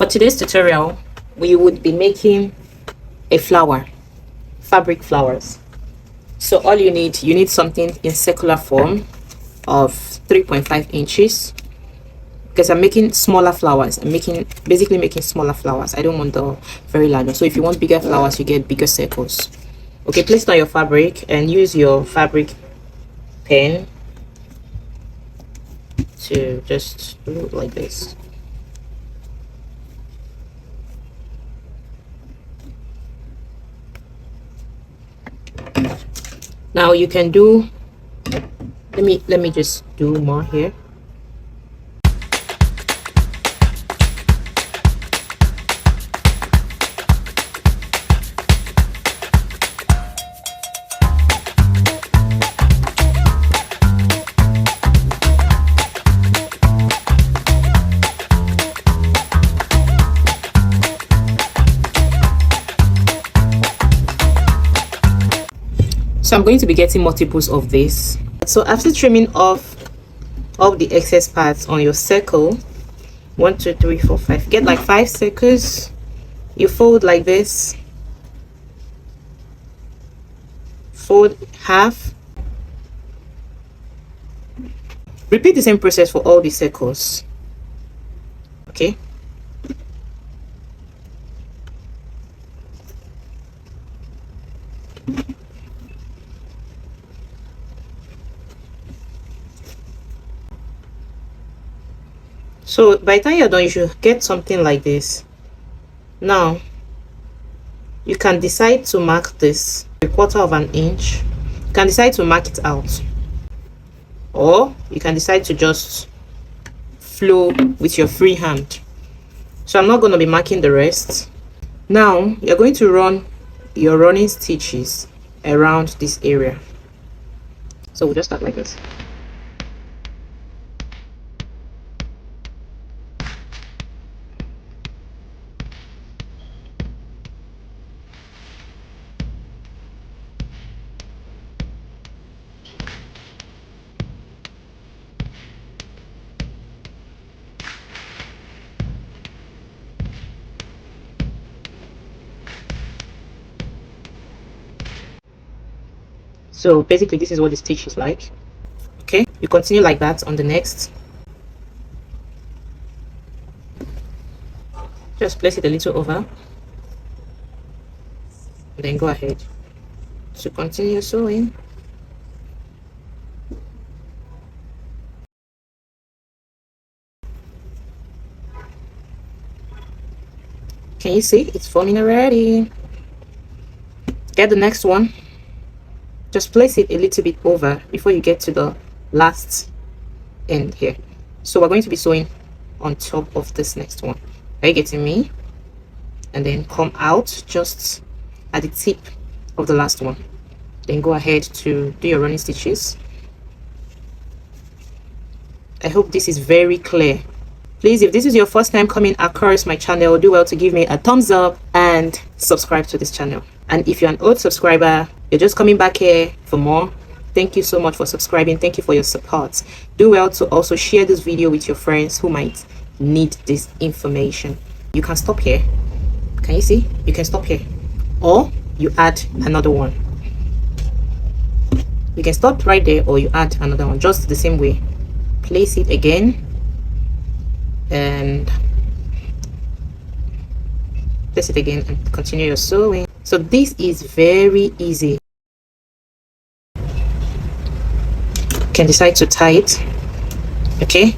For today's tutorial, we would be making a flower, fabric flowers. So all you need something in circular form of 3.5 inches, because I'm making smaller flowers. I'm basically making smaller flowers. I don't want the very large one. So if you want bigger flowers, you get bigger circles. Okay, place it on your fabric and use your fabric pen to just do it like this. Now you can do, let me just do more here. So I'm going to be getting multiples of this. So after trimming off all the excess parts on your circle, 1 2 3 4 5, get like 5 circles. You fold like this, fold half. Repeat the same process for all the circles. Okay. So by the time you're done, you should get something like this. Now you can decide to mark this 1/4 of an inch. You can decide to mark it out, or you can decide to just flow with your free hand. So I'm not going to be marking the rest. Now you're going to run your running stitches around this area. So we'll just start like this. So basically this is what the stitch is like. Okay, you continue like that on the next. Just place it a little over, and then go ahead to continue sewing. Can you see it's forming already? Get the next one. Just place it a little bit over before you get to the last end here. So we're going to be sewing on top of this next one. Are you getting me? And then come out just at the tip of the last one. Then go ahead to do your running stitches. I hope this is very clear. Please, if this is your first time coming across my channel, do well to give me a thumbs up and subscribe to this channel. And if you're an old subscriber, you're just coming back here for more, thank you so much for subscribing. Thank you for your support. Do well to also share this video with your friends who might need this information. You can stop here. Can you see? You can stop here, or you add another one. You can stop right there, or you add another one, just the same way. Place it again and place it again and continue your sewing. So this is very easy. You can decide to tie it. Okay,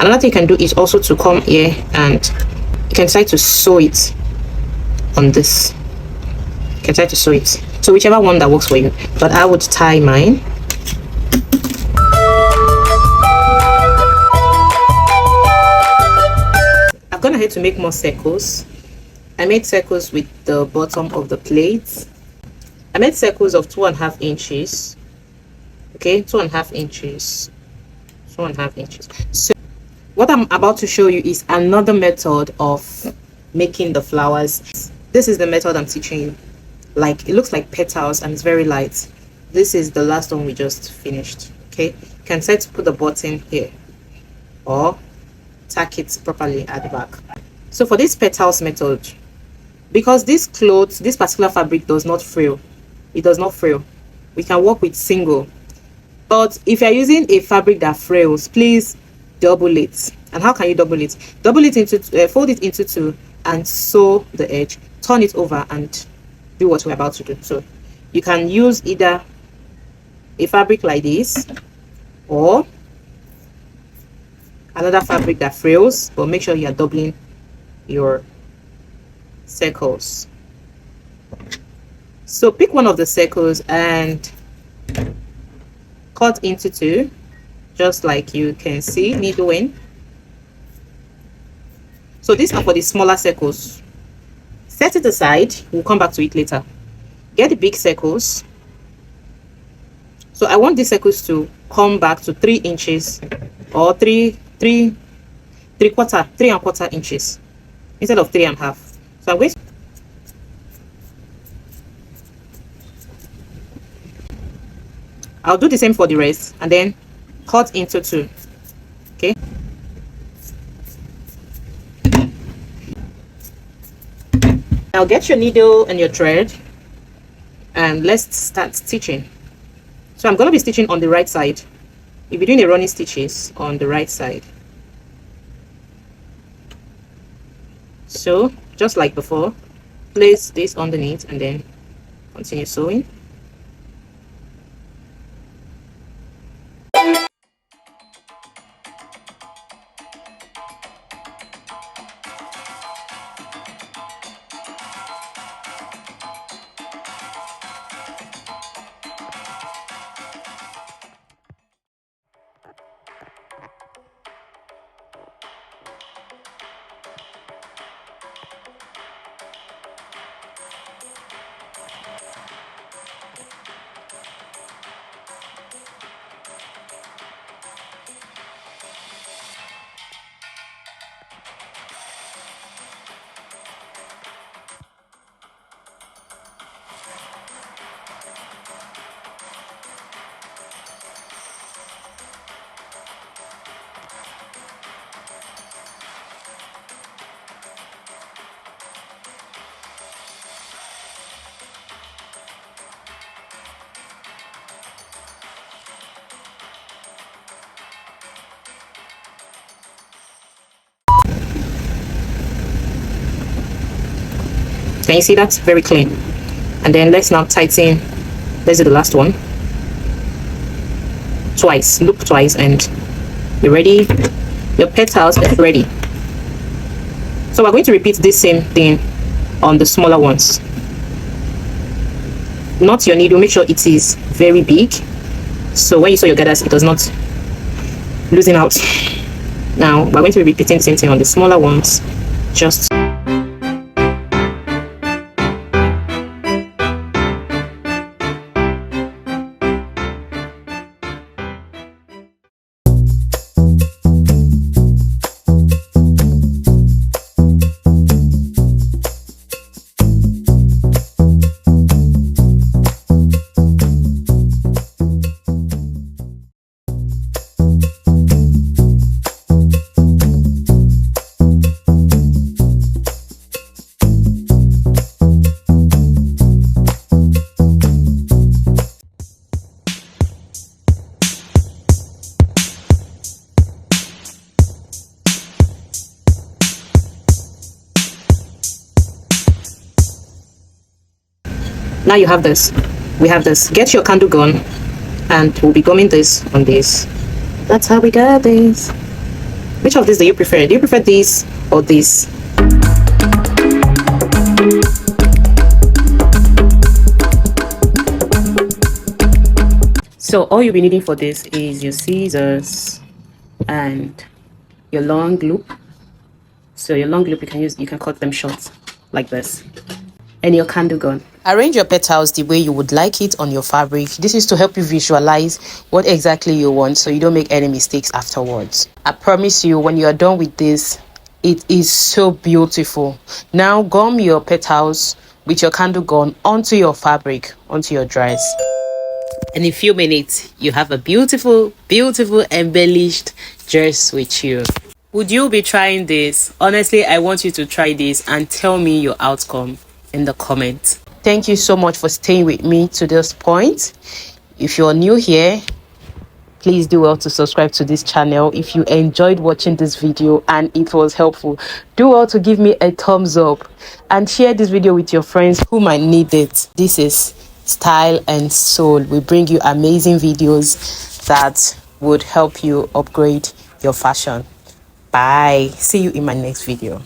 another thing you can do is also to come here and you can decide to sew it on this. You can decide to sew it, so whichever one that works for you, but I would tie mine. I've gone ahead to make more circles. I made circles with the bottom of the plate. I made circles of 2.5 inches. Okay, 2.5 inches. 2.5 inches. So what I'm about to show you is another method of making the flowers. This is the method I'm teaching you. Like, it looks like petals and it's very light. This is the last one we just finished. Okay, you can decide to put the button here or tack it properly at the back. So for this petals method, because this clothes, this particular fabric does not frill, it does not frill, we can work with single. But if you're using a fabric that frills, please double it. And how can you double it? Double it into fold it into two and sew the edge, turn it over, and do what we're about to do. So you can use either a fabric like this or another fabric that frills, but make sure you are doubling your circles. So pick one of the circles and cut into two, just like you can see me doing. So these are for the smaller circles. Set it aside, we'll come back to it later. Get the big circles. So I want these circles to come back to 3 inches or 3.25 inches instead of 3.5. So I'm going to I'll do the same for the rest and then cut into two. Okay. Now get your needle and your thread and let's start stitching. So I'm going to be stitching on the right side. You'll be doing the running stitches on the right side. So just like before, place this underneath and then continue sewing. Can you see that? Very clean. And then let's now tighten. Let's do the last one. Twice. Loop twice and you're ready. Your petals are ready. So we're going to repeat this same thing on the smaller ones. Knot your needle. Make sure it is very big. So when you sew your gathers, it does not loosen out. Now we're going to be repeating the same thing on the smaller ones. Just now you have this. We have this. Get your candle gun and we'll be gumming this on this. That's how we got this. Which of these do you prefer? Do you prefer this or this? So all you'll be needing for this is your scissors and your long loop. So your long loop you can cut them short like this. And your candle gun. Arrange your petals the way you would like it on your fabric. This is to help you visualize what exactly you want so you don't make any mistakes afterwards. I promise you, when you are done with this, it is so beautiful. Now gum your petals with your candle gun onto your fabric, onto your dress. In a few minutes, you have a beautiful, beautiful embellished dress with you. Would you be trying this? Honestly, I want you to try this and tell me your outcome in the comments. Thank you so much for staying with me to this point. If you're new here, please do well to subscribe to this channel. If you enjoyed watching this video and it was helpful, do well to give me a thumbs up and share this video with your friends who might need it. This is Style and Soul. We bring you amazing videos that would help you upgrade your fashion. Bye. See you in my next video.